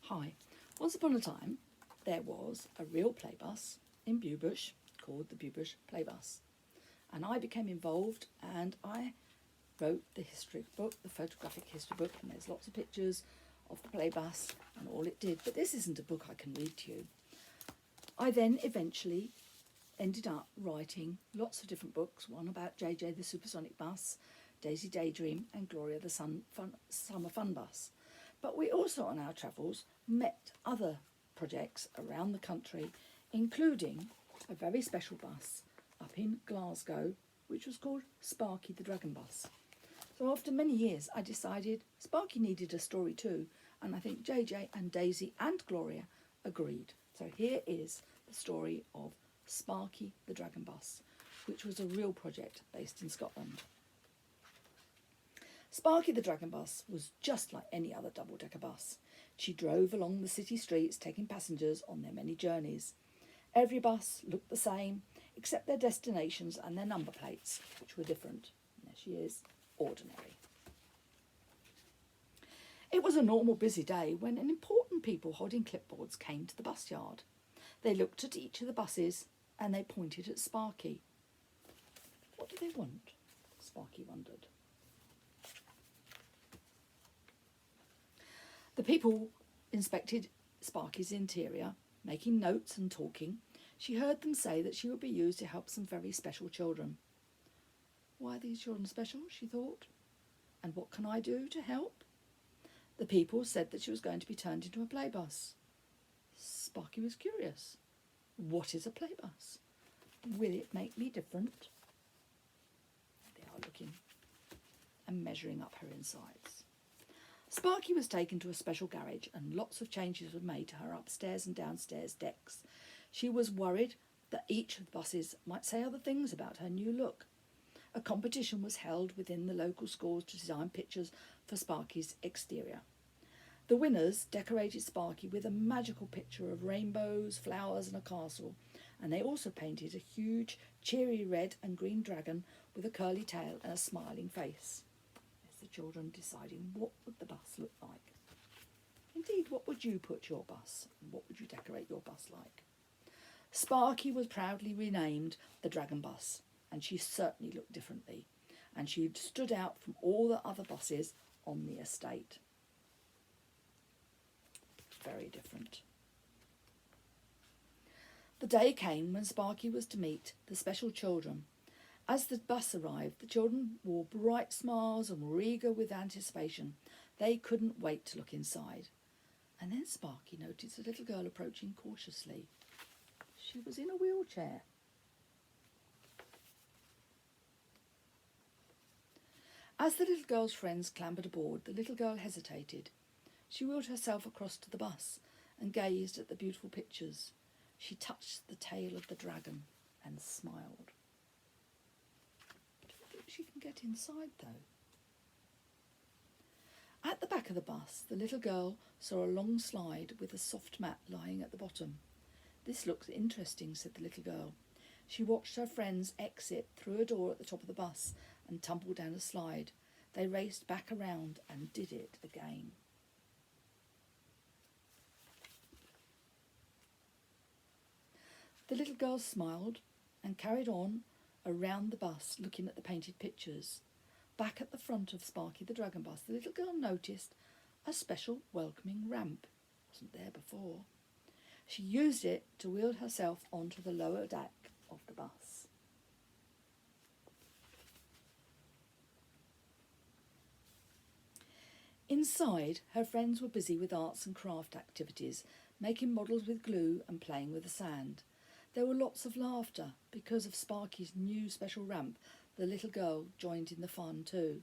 Hi. Once upon a time, there was a real playbus in Bewbush called the Bewbush Playbus. And I became involved and I wrote the history book, the photographic history book, and there's lots of pictures of the playbus and all it did. But this isn't a book I can read to you. I then eventually ended up writing lots of different books, one about JJ the Supersonic Bus, Daisy Daydream and Gloria the Summer Fun Bus. But we also on our travels met other projects around the country, including a very special bus up in Glasgow, which was called Sparky the Dragon Bus. So after many years, I decided Sparky needed a story too, and I think JJ and Daisy and Gloria agreed. So here is the story of Sparky the Dragon Bus, which was a real project based in Scotland. Sparky the Dragon Bus was just like any other double-decker bus. She drove along the city streets, taking passengers on their many journeys. Every bus looked the same, except their destinations and their number plates, which were different. And there she is, ordinary. It was a normal busy day when an important people holding clipboards came to the bus yard. They looked at each of the buses and they pointed at Sparky. What do they want? Sparky wondered. The people inspected Sparky's interior, making notes and talking. She heard them say that she would be used to help some very special children. Why are these children special, she thought, and what can I do to help? The people said that she was going to be turned into a playbus. Sparky was curious. What is a playbus? Will it make me different? They are looking and measuring up her insides. Sparky was taken to a special garage and lots of changes were made to her upstairs and downstairs decks. She was worried that each of the buses might say other things about her new look. A competition was held within the local schools to design pictures for Sparky's exterior. The winners decorated Sparky with a magical picture of rainbows, flowers and a castle, and they also painted a huge, cheery red and green dragon with a curly tail and a smiling face. The children deciding what would the bus look like. Indeed, what would you put your bus? What would you decorate your bus like? Sparky was proudly renamed the Dragon Bus, and she certainly looked differently, and she stood out from all the other buses on the estate. Very different. The day came when Sparky was to meet the special children. As the bus arrived, the children wore bright smiles and were eager with anticipation. They couldn't wait to look inside. And then Sparky noticed a little girl approaching cautiously. She was in a wheelchair. As the little girl's friends clambered aboard, the little girl hesitated. She wheeled herself across to the bus and gazed at the beautiful pictures. She touched the tail of the dragon and smiled. She can get inside though. At the back of the bus, the little girl saw a long slide with a soft mat lying at the bottom. This looks interesting, said the little girl. She watched her friends exit through a door at the top of the bus and tumble down a slide. They raced back around and did it again. The little girl smiled and carried on around the bus, looking at the painted pictures. Back at the front of Sparky the Dragon Bus, the little girl noticed a special welcoming ramp. Wasn't there before. She used it to wheel herself onto the lower deck of the bus. Inside, her friends were busy with arts and craft activities, making models with glue and playing with the sand. There were lots of laughter. Because of Sparky's new special ramp, the little girl joined in the fun too.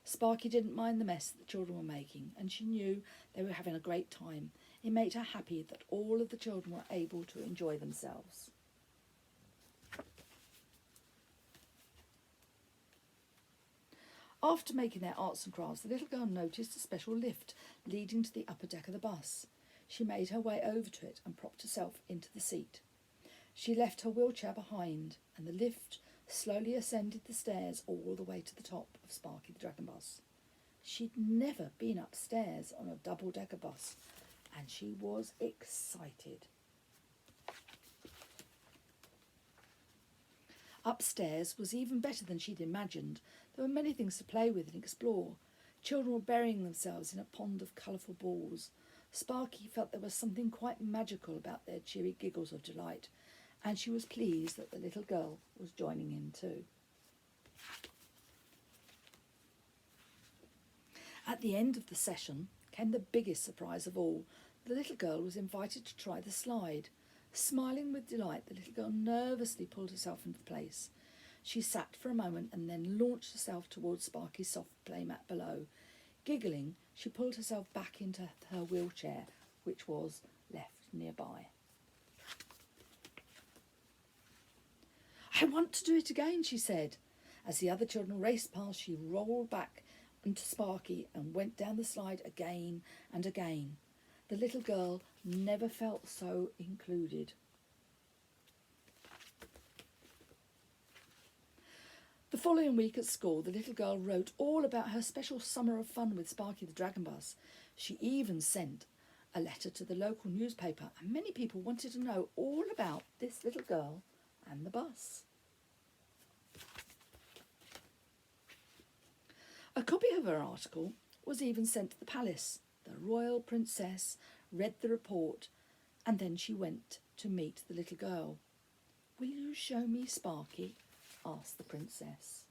Sparky didn't mind the mess that the children were making, and she knew they were having a great time. It made her happy that all of the children were able to enjoy themselves. After making their arts and crafts, the little girl noticed a special lift leading to the upper deck of the bus. She made her way over to it and propped herself into the seat. She left her wheelchair behind, and the lift slowly ascended the stairs all the way to the top of Sparky the Dragon Bus. She'd never been upstairs on a double-decker bus, and she was excited. Upstairs was even better than she'd imagined. There were many things to play with and explore. Children were burying themselves in a pond of colourful balls. Sparky felt there was something quite magical about their cheery giggles of delight, and she was pleased that the little girl was joining in too. At the end of the session came the biggest surprise of all. The little girl was invited to try the slide. Smiling with delight, the little girl nervously pulled herself into place. She sat for a moment and then launched herself towards Sparky's soft playmat below. Giggling, she pulled herself back into her wheelchair, which was left nearby. "I want to do it again," she said. As the other children raced past, she rolled back into Sparky and went down the slide again and again. The little girl never felt so included. The following week at school, the little girl wrote all about her special summer of fun with Sparky the Dragon Bus. She even sent a letter to the local newspaper, and many people wanted to know all about this little girl and the bus. A copy of her article was even sent to the palace. The royal princess read the report, and then she went to meet the little girl. "Will you show me Sparky?" asked the princess.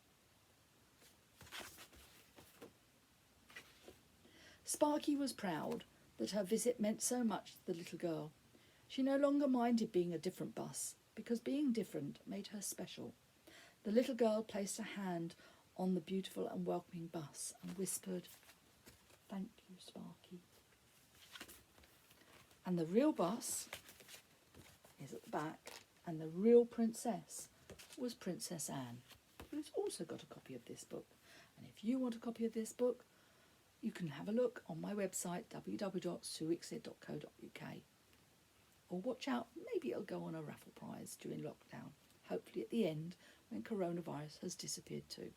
Sparky was proud that her visit meant so much to the little girl. She no longer minded being a different bus, because being different made her special. The little girl placed her hand on the beautiful and welcoming bus and whispered, "Thank you, Sparky." And the real bus is at the back, and the real princess was Princess Anne, who's also got a copy of this book. And if you want a copy of this book, you can have a look on my website, www.suewickstead.co.uk. Or watch out, maybe it'll go on a raffle prize during lockdown, hopefully at the end when coronavirus has disappeared too.